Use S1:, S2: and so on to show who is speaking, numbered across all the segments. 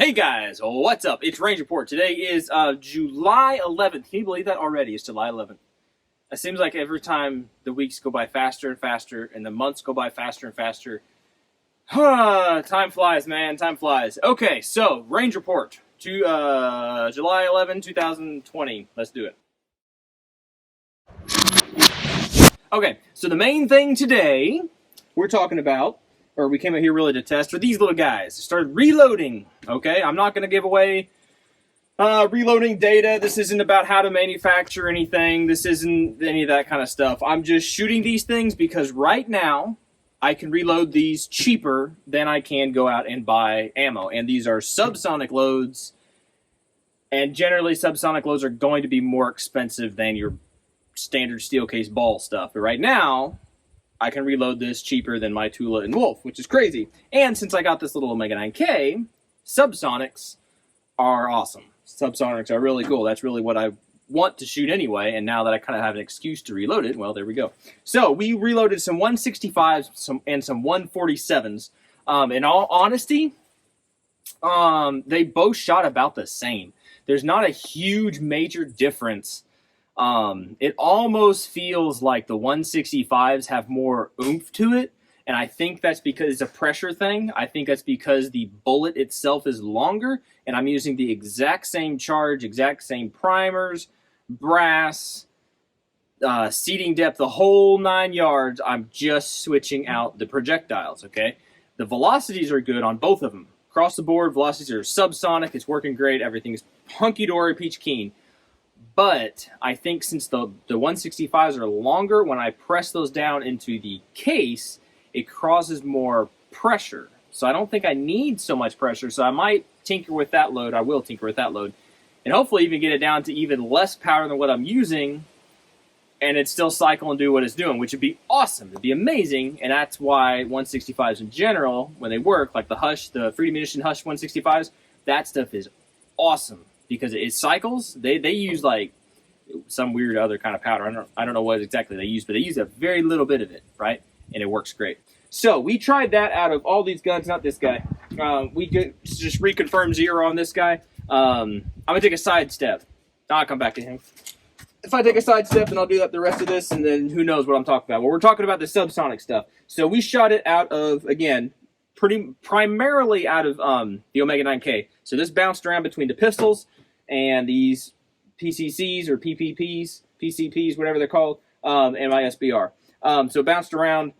S1: Hey guys, what's up? It's Range Report. Today is July 11th. Can you believe that already? It's July 11th. It seems like every time the weeks go by faster and faster and the months go by faster and faster. Time flies, man. Time flies. Okay, so Range Report to July 11, 2020. Let's do it. Okay, so the main thing today we're talking about, or we came out here really to test, are these little guys. Started reloading, okay? I'm not going to give away reloading data. This isn't about how to manufacture anything. This isn't any of that kind of stuff. I'm just shooting these things because right now I can reload these cheaper than I can go out and buy ammo. And these are subsonic loads, and generally subsonic loads are going to be more expensive than your standard steel case ball stuff. But right now, I can reload this cheaper than my Tula and Wolf, which is crazy. And since I got this little Omega 9K, subsonics are awesome. Subsonics are really cool. That's really what I want to shoot anyway, and now that I kind of have an excuse to reload it, well, there we go. So we reloaded some 165s and some 147s. In all honesty, they both shot about the same. There's not a huge major difference. It almost feels like the 165s have more oomph to it, and I think that's because it's a pressure thing. I think that's because the bullet itself is longer, and I'm using the exact same charge, exact same primers, brass, seating depth, the whole 9 yards. I'm just switching out the projectiles, okay? The velocities are good on both of them. Across the board, velocities are subsonic. It's working great. Everything's hunky-dory, peach keen. But I think since the 165s are longer, when I press those down into the case, it causes more pressure. So I don't think I need so much pressure, so I might tinker with that load. I will tinker with that load. And hopefully even get it down to even less power than what I'm using, and it still cycle and do what it's doing, which would be awesome. It'd be amazing, and that's why 165s in general, when they work, like the Hush, the Freedom Munition Hush 165s, that stuff is awesome. Because it cycles, they use like some weird other kind of powder. I don't know what exactly they use, but they use a very little bit of it, right? And it works great. So we tried that out of all these guns, not this guy. We just reconfirmed 0 on this guy. I'm gonna take a side step. I'll come back to him. If I take a side step, then I'll do that the rest of this, and then who knows what I'm talking about. Well, we're talking about the subsonic stuff. So we shot it out of, again, primarily out of the Omega 9K. So this bounced around between the pistols and these PCCs or PCPs, whatever they're called, and my SBR. So it bounced around.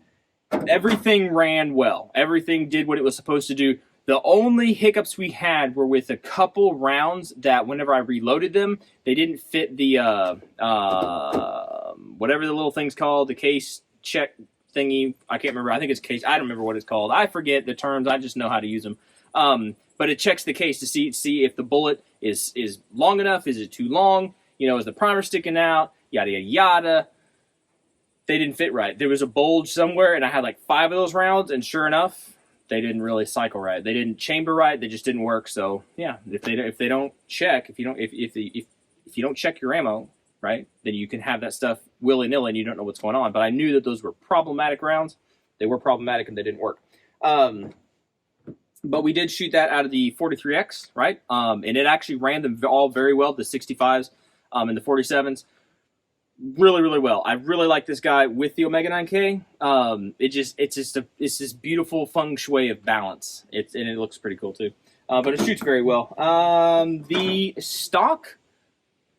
S1: Everything ran well. Everything did what it was supposed to do. The only hiccups we had were with a couple rounds that whenever I reloaded them, they didn't fit the, whatever the little thing's called, the case check thingy. I can't remember. I think it's case. I don't remember what it's called. I forget the terms. I just know how to use them. But it checks the case to see if the bullet is long enough. Is it too long? You know, is the primer sticking out? Yada, yada, yada. They didn't fit right. There was a bulge somewhere, and I had like 5 of those rounds, and sure enough, they didn't really cycle right. They didn't chamber right. They just didn't work. So yeah, if they don't check, if you don't check your ammo, right, then you can have that stuff willy-nilly and you don't know what's going on. But I knew that those were problematic rounds. They were problematic and they didn't work. But we did shoot that out of the 43X, right? And it actually ran them all very well, the 65s and the 47s. Really, really well. I really like this guy with the Omega 9K. It's this beautiful feng shui of balance. And it looks pretty cool too. But it shoots very well. The stock,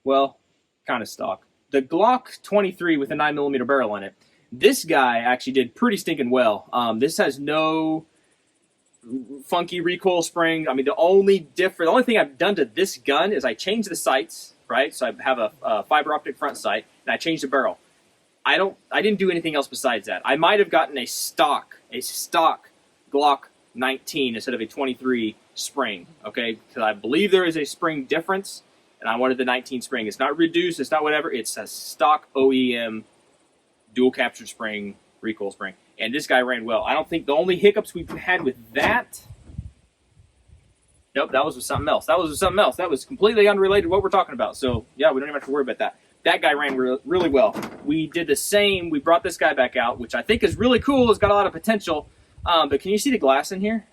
S1: well, kind of stock. The Glock 23 with a 9mm barrel in it. This guy actually did pretty stinking well. This has no funky recoil spring. I mean, the only thing I've done to this gun is I changed the sights, right? So I have a fiber optic front sight, and I changed the barrel. I didn't do anything else besides that. I might have gotten a stock Glock 19 instead of a 23 spring, okay? Because I believe there is a spring difference, and I wanted the 19 spring. It's not reduced, it's not whatever. It's a stock OEM dual captured spring, recoil spring. And this guy ran well. I don't think the only hiccups we've had with that... Nope, that was with something else. That was completely unrelated to what we're talking about. So, yeah, we don't even have to worry about that. That guy ran really well. We did the same. We brought this guy back out, which I think is really cool. It's got a lot of potential. But can you see the glass in here?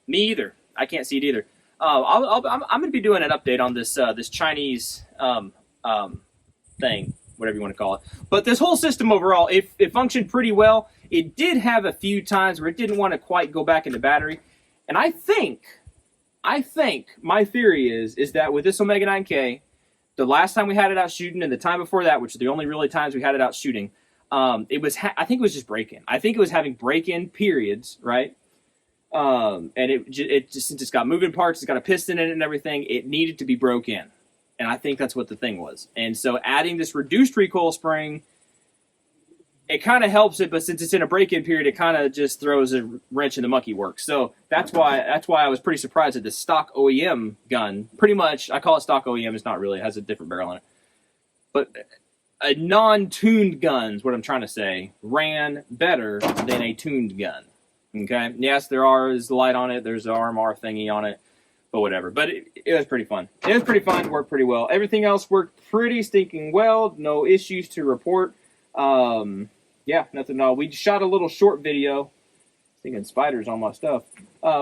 S1: Me either. I can't see it either. I'm going to be doing an update on this this Chinese thing, whatever you want to call it. But this whole system overall, it functioned pretty well. It did have a few times where it didn't want to quite go back into battery. And I think my theory is that with this Omega 9K, the last time we had it out shooting and the time before that, which are the only really times we had it out shooting, it was I think it was just break-in. I think it was having break-in periods, right? And it just since it's got moving parts, it's got a piston in it and everything, it needed to be broke in. And I think that's what the thing was. And so adding this reduced recoil spring, it kind of helps it, but since it's in a break-in period, it kind of just throws a wrench in the monkey works. So that's why I was pretty surprised at the stock OEM gun. Pretty much, I call it stock OEM. It's not really. It has a different barrel in it. But a non-tuned gun is what I'm trying to say, ran better than a tuned gun. Okay? Yes, there is light on it. There's an RMR thingy on it. But whatever. But it was pretty fun. It was pretty fun. It worked pretty well. Everything else worked pretty stinking well. No issues to report. Yeah, nothing at all. We shot a little short video. Thinking spiders on my stuff.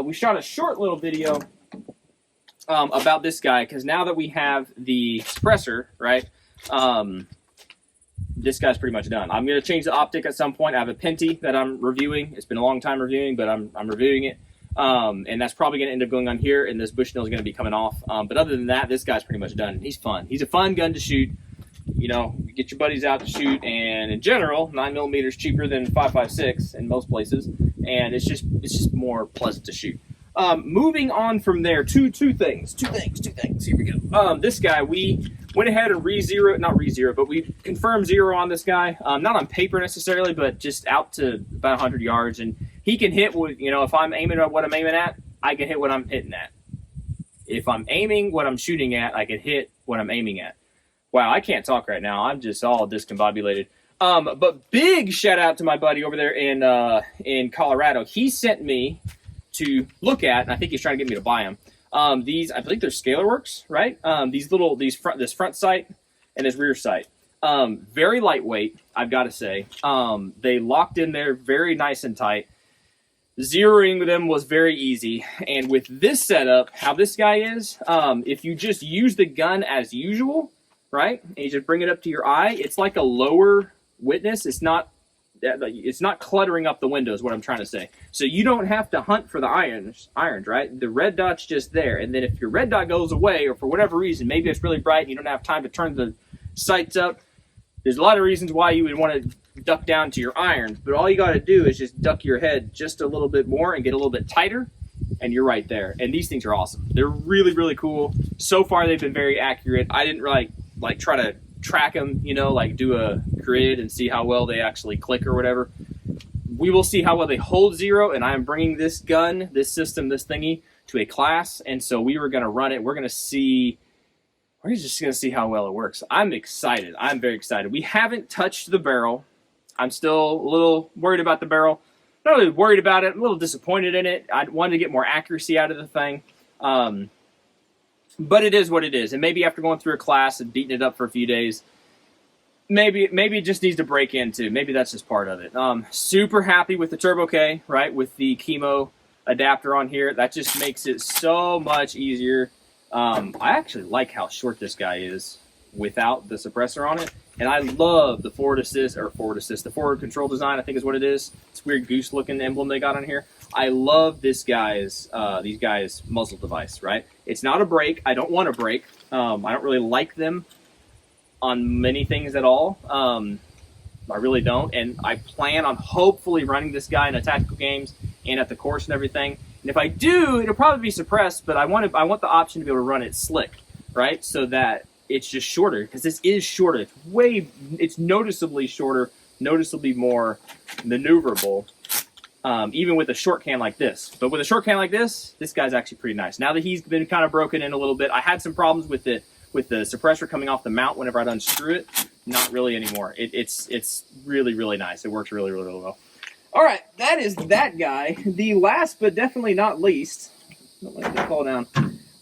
S1: We shot a short little video about this guy because now that we have the suppressor, right? This guy's pretty much done. I'm going to change the optic at some point. I have a Penty that I'm reviewing. It's been a long time reviewing, but I'm reviewing it. And that's probably going to end up going on here, and this Bushnell is going to be coming off. But other than that, this guy's pretty much done. He's fun. He's a fun gun to shoot. You know, you get your buddies out to shoot, and in general, 9mm is cheaper than 5.56 in most places, and it's just more pleasant to shoot. Moving on from there, two things. Here we go. This guy, we went ahead and but we confirmed zero on this guy. Not on paper necessarily, but just out to about 100 yards, and he can hit with, you know, if I'm aiming at what I'm aiming at, I can hit what I'm hitting at. If I'm aiming what I'm shooting at, I can hit what I'm aiming at. Wow, I can't talk right now. I'm just all discombobulated. But big shout out to my buddy over there in Colorado. He sent me to look at, and I think he's trying to get me to buy them. These, I believe they're Scalarworks, right? This front sight and this rear sight. Very lightweight, I've got to say. They locked in there very nice and tight. Zeroing them was very easy. And with this setup, how this guy is, if you just use the gun as usual, right, and you just bring it up to your eye, it's like a lower witness. It's not cluttering up the window is what I'm trying to say. So you don't have to hunt for the irons, right? The red dot's just there. And then if your red dot goes away, or for whatever reason, maybe it's really bright and you don't have time to turn the sights up, there's a lot of reasons why you would want to duck down to your irons. But all you got to do is just duck your head just a little bit more and get a little bit tighter, and you're right there. And these things are awesome. They're really, really cool. So far, they've been very accurate. I didn't really like try to track them, you know, like do a grid and see how well they actually click or whatever. We will see how well they hold zero, and I'm bringing this gun, this system, this thingy to a class, and so we were going to run it. We're just going to see how well it works. I'm excited. I'm very excited. We haven't touched the barrel. I'm still a little worried about the barrel. Not really worried about it. I'm a little disappointed in it. I wanted to get more accuracy out of the thing. But it is what it is. And maybe after going through a class and beating it up for a few days, maybe it just needs to break into. Maybe that's just part of it. Super happy with the Turbo K, right, with the Chemo adapter on here. That just makes it so much easier. I actually like how short this guy is without the suppressor on it. And I love the the forward control design, I think is what it is. It's weird goose looking emblem they got on here. I love these guys' muzzle device, right? It's not a brake. I don't want a brake. I don't really like them on many things at all. I really don't. And I plan on hopefully running this guy in the tactical games and at the course and everything. And if I do, it'll probably be suppressed, but I want the option to be able to run it slick, right? So that it's just shorter, because this is shorter. It's noticeably shorter, noticeably more maneuverable, even with a short can like this. But with a short can like this guy's actually pretty nice. Now that he's been kind of broken in a little bit, I had some problems with the suppressor coming off the mount whenever I'd unscrew it. Not really anymore. It's really, really nice. It works really, really, really well. All right, that is that guy. The last but definitely not least, don't let that fall down.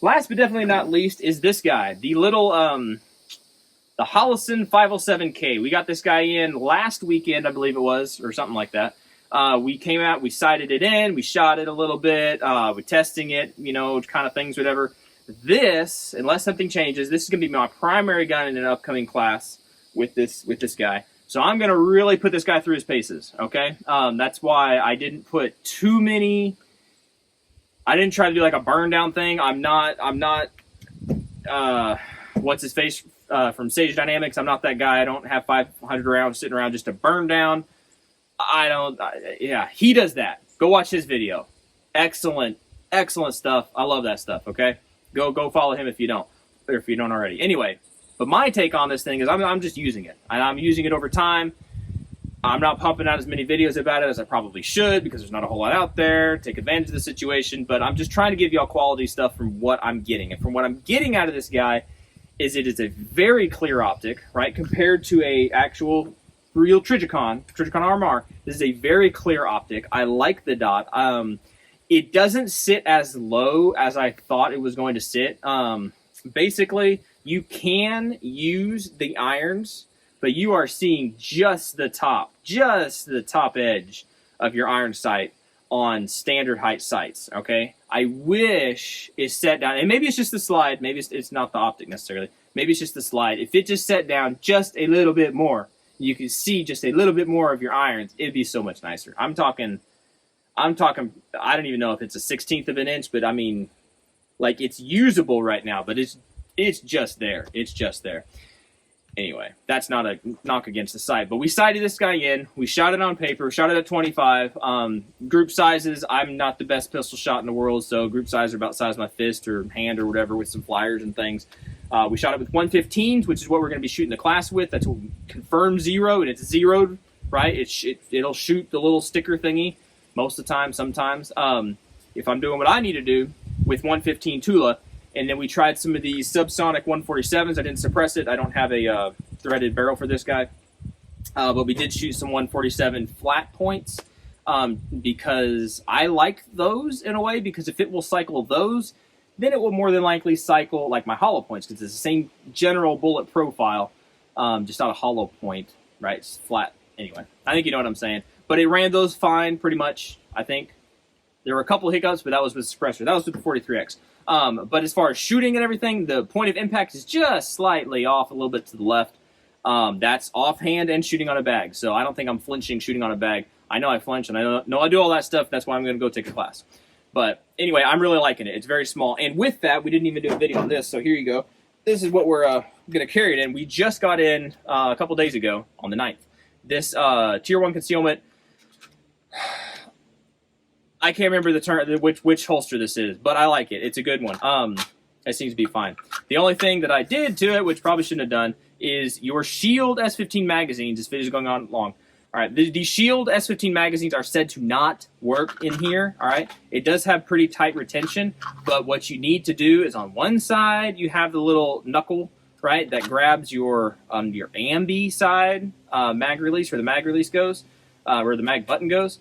S1: Last but definitely not least is this guy, the little the Holosun 507K. We got this guy in last weekend, I believe it was, or something like that. We came out, we sighted it in, we shot it a little bit, we're testing it, you know, kind of things, whatever. This, unless something changes, this is going to be my primary gun in an upcoming class with this guy. So I'm going to really put this guy through his paces, okay? That's why I didn't put too many. I didn't try to do like a burn down thing. I'm not what's his face from Sage Dynamics. I'm not that guy. I don't have 500 rounds sitting around just to burn down. Yeah, he does that. Go watch his video. Excellent stuff. I love that stuff, okay? Go follow him if you don't already. Anyway, but my take on this thing is I'm just using it. And I'm using it over time. I'm not pumping out as many videos about it as I probably should because there's not a whole lot out there. Take advantage of the situation, but I'm just trying to give y'all quality stuff from what I'm getting. And from what I'm getting out of this guy is it is a very clear optic, right? Compared to a actual real Trijicon RMR. This is a very clear optic. I like the dot. It doesn't sit as low as I thought it was going to sit. Basically, you can use the irons, but you are seeing just the top edge of your iron sight on standard height sights, okay? I wish it set down, and maybe it's just the slide, maybe it's not the optic necessarily, maybe it's just the slide. If it just set down just a little bit more, you can see just a little bit more of your irons, it'd be so much nicer. I'm talking, I don't even know if it's a 1/16 of an inch, but I mean, like, it's usable right now, but it's just there. It's just there. Anyway, that's not a knock against the sight, but we sighted this guy in. We shot it on paper, shot it at 25. Group sizes, I'm not the best pistol shot in the world, so group size are about the size of my fist or hand or whatever with some flyers and things. We shot it with 115s, which is what we're going to be shooting the class with. That's what confirmed zero, and it's zeroed, right? It'll shoot the little sticker thingy most of the time, sometimes. If I'm doing what I need to do with 115 Tula. And then we tried some of these subsonic 147s. I didn't suppress it. I don't have a threaded barrel for this guy. But we did shoot some 147 flat points because I like those in a way, because if it will cycle those, then it will more than likely cycle like my hollow points, because it's the same general bullet profile, just not a hollow point, right? It's flat. Anyway, I think you know what I'm saying. But it ran those fine pretty much, I think. There were a couple hiccups, but that was with suppressor. That was with the 43X. But as far as shooting and everything, the point of impact is just slightly off, a little bit to the left. That's offhand and shooting on a bag. So I don't think I'm flinching shooting on a bag. I know I flinch, and I know I do all that stuff. That's why I'm going to go take a class. But anyway, I'm really liking it. It's very small. And with that, we didn't even do a video on this. So here you go. This is what we're going to carry it in. We just got in a couple days ago on the 9th. This Tier 1 concealment. I can't remember the term, which holster this is, but I like it. It's a good one. It seems to be fine. The only thing that I did to it, which probably shouldn't have done, is your Shield S15 magazines. This video is going on long. All right, the Shield S15 magazines are said to not work in here. All right, it does have pretty tight retention, but what you need to do is on one side you have the little knuckle, right, that grabs your ambi side mag release, where the mag release goes, where the mag button goes.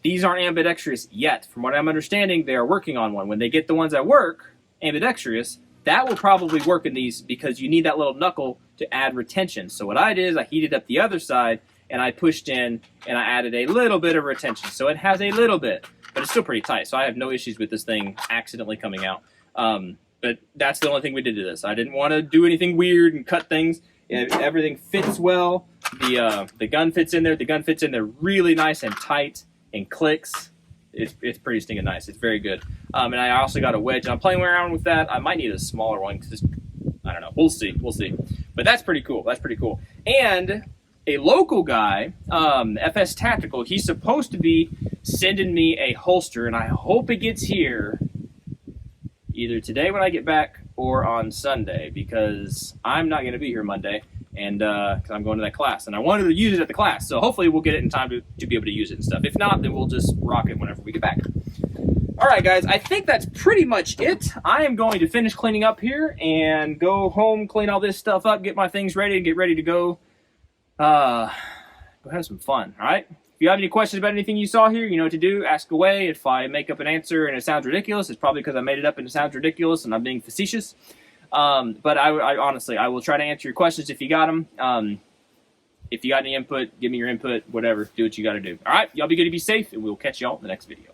S1: These aren't ambidextrous yet. From what I'm understanding, they are working on one. When they get the ones that work ambidextrous, that will probably work in these, because you need that little knuckle to add retention. So what I did is I heated up the other side, and I pushed in, and I added a little bit of retention. So it has a little bit, but it's still pretty tight. So I have no issues with this thing accidentally coming out. But that's the only thing we did to this. I didn't want to do anything weird and cut things. Everything fits well. The gun fits in there. The gun fits in there really nice and tight. And clicks. It's pretty stinking nice. It's very good. And I also got a wedge. And I'm playing around with that. I might need a smaller one because I don't know. We'll see. We'll see. But that's pretty cool. That's pretty cool. And a local guy, FS Tactical, he's supposed to be sending me a holster, and I hope it gets here either today when I get back or on Sunday, because I'm not going to be here Monday. And because I'm going to that class, and I wanted to use it at the class, so hopefully we'll get it in time to be able to use it and stuff. If not, then we'll just rock it whenever we get back. All right, guys, I think that's pretty much it. I am going to finish cleaning up here and go home, clean all this stuff up, get my things ready, and get ready to go have some fun. All right. If you have any questions about anything you saw here, you know what to do. Ask away. If I make up an answer and it sounds ridiculous, it's probably because I made it up and it sounds ridiculous and I'm being facetious. But I honestly, I will try to answer your questions if you got them. If you got any input, give me your input, whatever. Do what you got to do. All right, y'all be good to be safe, and we'll catch y'all in the next video.